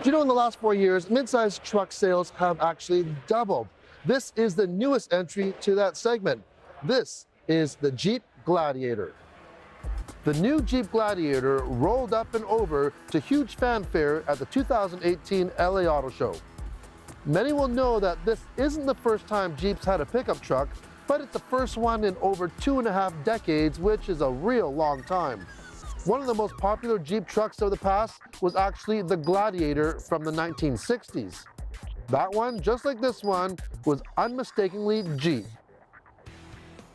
Do you know in the last 4 years, midsize truck sales have actually doubled? This is the newest entry to that segment. This is the Jeep Gladiator. The new Jeep Gladiator rolled up and over to huge fanfare at the 2018 LA Auto Show. Many will know that this isn't the first time Jeep's had a pickup truck, but it's the first one in over 2.5 decades, which is a real long time. One of the most popular Jeep trucks of the past was actually the Gladiator from the 1960s. That one, just like this one, was unmistakably Jeep.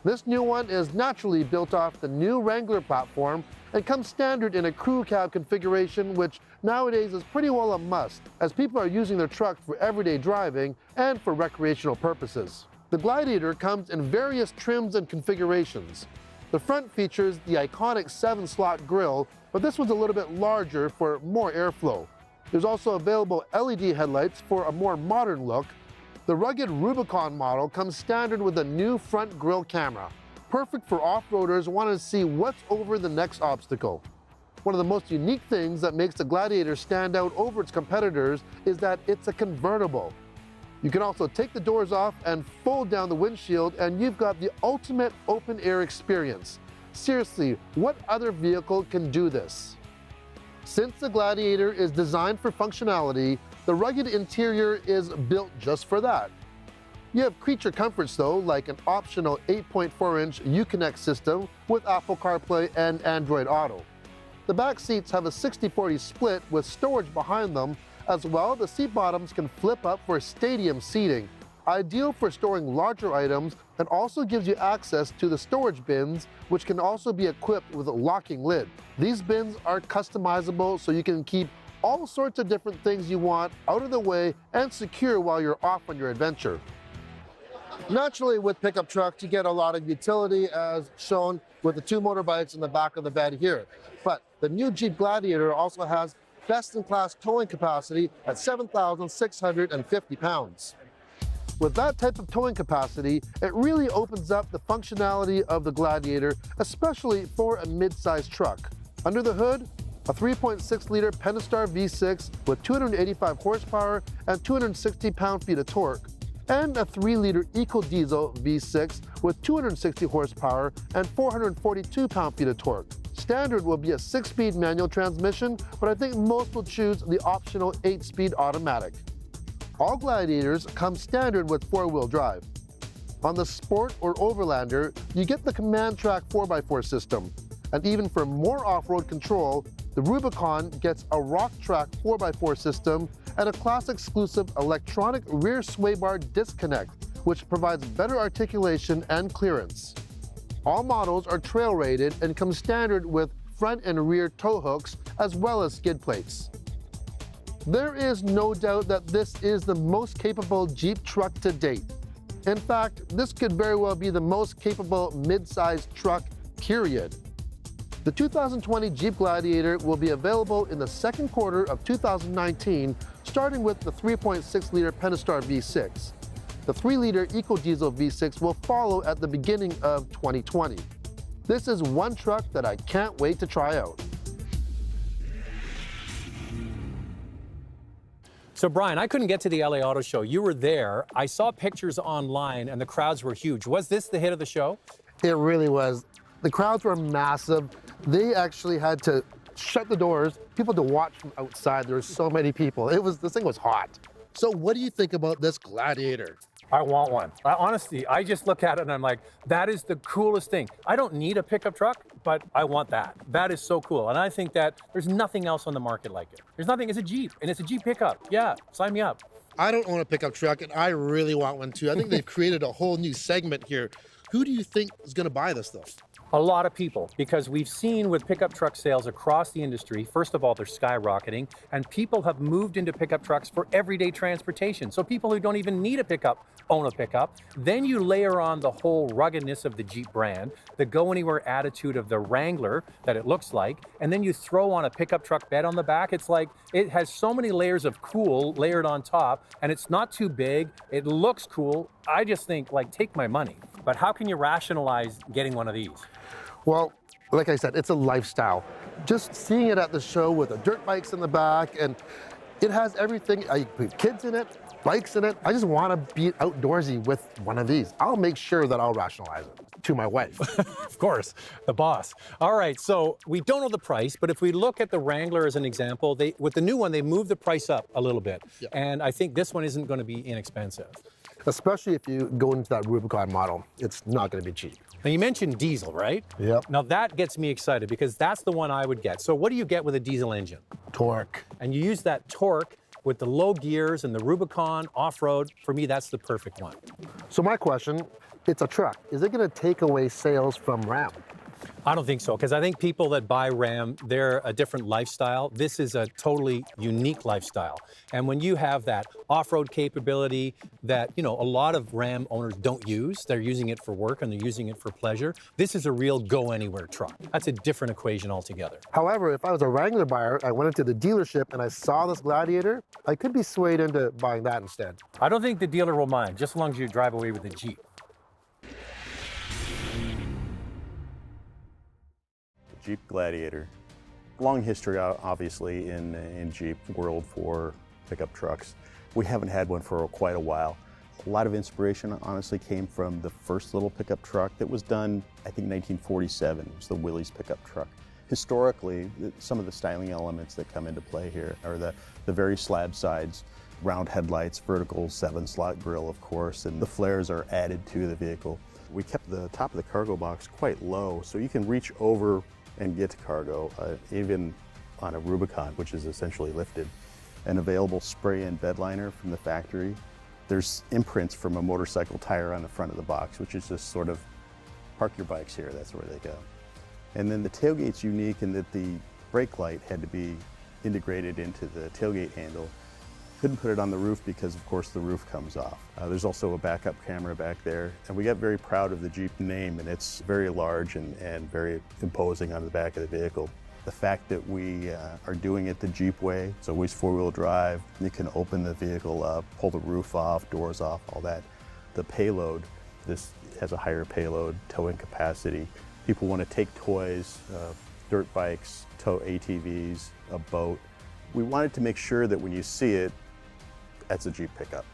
This new one is naturally built off the new Wrangler platform and comes standard in a crew cab configuration, which nowadays is pretty well a must, as people are using their trucks for everyday driving and for recreational purposes. The Gladiator comes in various trims and configurations. The front features the iconic 7-slot grille, but this one's a little bit larger for more airflow. There's also available LED headlights for a more modern look. The rugged Rubicon model comes standard with a new front grille camera, perfect for off-roaders wanting to see what's over the next obstacle. One of the most unique things that makes the Gladiator stand out over its competitors is that it's a convertible. You can also take the doors off and fold down the windshield, and you've got the ultimate open-air experience. Seriously, what other vehicle can do this? Since the Gladiator is designed for functionality, the rugged interior is built just for that. You have creature comforts though, like an optional 8.4-inch Uconnect system with Apple CarPlay and Android Auto. The back seats have a 60-40 split with storage behind them. As well, the seat bottoms can flip up for stadium seating, ideal for storing larger items, and also gives you access to the storage bins, which can also be equipped with a locking lid. These bins are customizable, so you can keep all sorts of different things you want out of the way and secure while you're off on your adventure. Naturally, with pickup trucks, you get a lot of utility, as shown with the 2 motorbikes in the back of the bed here. But the new Jeep Gladiator also has best-in-class towing capacity at 7,650 pounds. With that type of towing capacity, it really opens up the functionality of the Gladiator, especially for a mid-sized truck. Under the hood, a 3.6-liter Pentastar V6 with 285 horsepower and 260 pound-feet of torque, and a 3-liter EcoDiesel V6 with 260 horsepower and 442 pound-feet of torque. Standard will be a 6-speed manual transmission, but I think most will choose the optional 8-speed automatic. All Gladiators come standard with 4-wheel drive. On the Sport or Overlander, you get the Command Track 4x4 system, and even for more off-road control, the Rubicon gets a Rock Track 4x4 system and a class-exclusive electronic rear sway bar disconnect, which provides better articulation and clearance. All models are trail rated and come standard with front and rear tow hooks as well as skid plates. There is no doubt that this is the most capable Jeep truck to date. In fact, this could very well be the most capable mid-sized truck, period. The 2020 Jeep Gladiator will be available in the second quarter of 2019, starting with the 3.6-liter Pentastar V6. The 3-liter EcoDiesel V6 will follow at the beginning of 2020. This is one truck that I can't wait to try out. So Brian, I couldn't get to the LA Auto Show. You were there. I saw pictures online and the crowds were huge. Was this the hit of the show? It really was. The crowds were massive. They actually had to shut the doors, people to watch from outside. There were so many people. This thing was hot. So what do you think about this Gladiator? I want one. Honestly, I just look at it and I'm like, that is the coolest thing. I don't need a pickup truck, but I want that. That is so cool. And I think that there's nothing else on the market like it. There's nothing, it's a Jeep, and it's a Jeep pickup. Yeah, sign me up. I don't own a pickup truck, and I really want one too. I think they've created a whole new segment here. Who do you think is gonna buy this though? A lot of people, because we've seen with pickup truck sales across the industry, first of all, they're skyrocketing, and people have moved into pickup trucks for everyday transportation. So people who don't even need a pickup own a pickup. Then you layer on the whole ruggedness of the Jeep brand, the go-anywhere attitude of the Wrangler that it looks like, and then you throw on a pickup truck bed on the back. It's like, it has so many layers of cool layered on top, and it's not too big, it looks cool. I just think, like, take my money. But how can you rationalize getting one of these? Well, like I said, it's a lifestyle. Just seeing it at the show with the dirt bikes in the back, and It has everything. I put kids in it, bikes in it. I just want to be outdoorsy with one of these. I'll make sure that I'll rationalize it to my wife. Of course, the boss. All right, so we don't know the price, but if we look at the Wrangler as an example, with the new one, they moved the price up a little bit. Yep. And I think this one isn't going to be inexpensive. Especially if you go into that Rubicon model, it's not going to be cheap. Now, you mentioned diesel, right? Yep. Now, that gets me excited because that's the one I would get. So what do you get with a diesel engine? Torque. And you use that torque with the low gears and the Rubicon off-road. For me, that's the perfect one. So my question, it's a truck. Is it going to take away sales from Ram? I don't think so, because I think people that buy Ram, they're a different lifestyle. This is a totally unique lifestyle. And when you have that off-road capability that, a lot of Ram owners don't use, they're using it for work and they're using it for pleasure, this is a real go-anywhere truck. That's a different equation altogether. However, if I was a Wrangler buyer, I went into the dealership and I saw this Gladiator, I could be swayed into buying that instead. I don't think the dealer will mind, just as long as you drive away with the Jeep. Jeep Gladiator. Long history, obviously, in Jeep world for pickup trucks. We haven't had one for quite a while. A lot of inspiration, honestly, came from the first little pickup truck that was done, I think, 1947. It was the Willys pickup truck. Historically, some of the styling elements that come into play here are the very slab sides, round headlights, vertical 7-slot grille, of course, and the flares are added to the vehicle. We kept the top of the cargo box quite low, so you can reach over and get to cargo, even on a Rubicon, which is essentially lifted. An available spray-in bed liner from the factory. There's imprints from a motorcycle tire on the front of the box, which is just sort of, park your bikes here, that's where they go. And then the tailgate's unique in that the brake light had to be integrated into the tailgate handle. Couldn't put it on the roof because, of course, the roof comes off. There's also a backup camera back there. And we got very proud of the Jeep name, and it's very large and very imposing on the back of the vehicle. The fact that we are doing it the Jeep way, so always four-wheel drive, you can open the vehicle up, pull the roof off, doors off, all that. The payload, this has a higher payload, towing capacity. People want to take toys, dirt bikes, tow ATVs, a boat. We wanted to make sure that when you see it, that's a Jeep pickup.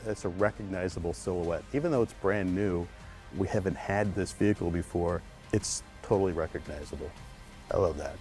It's a recognizable silhouette. Even though it's brand new, we haven't had this vehicle before, it's totally recognizable. I love that.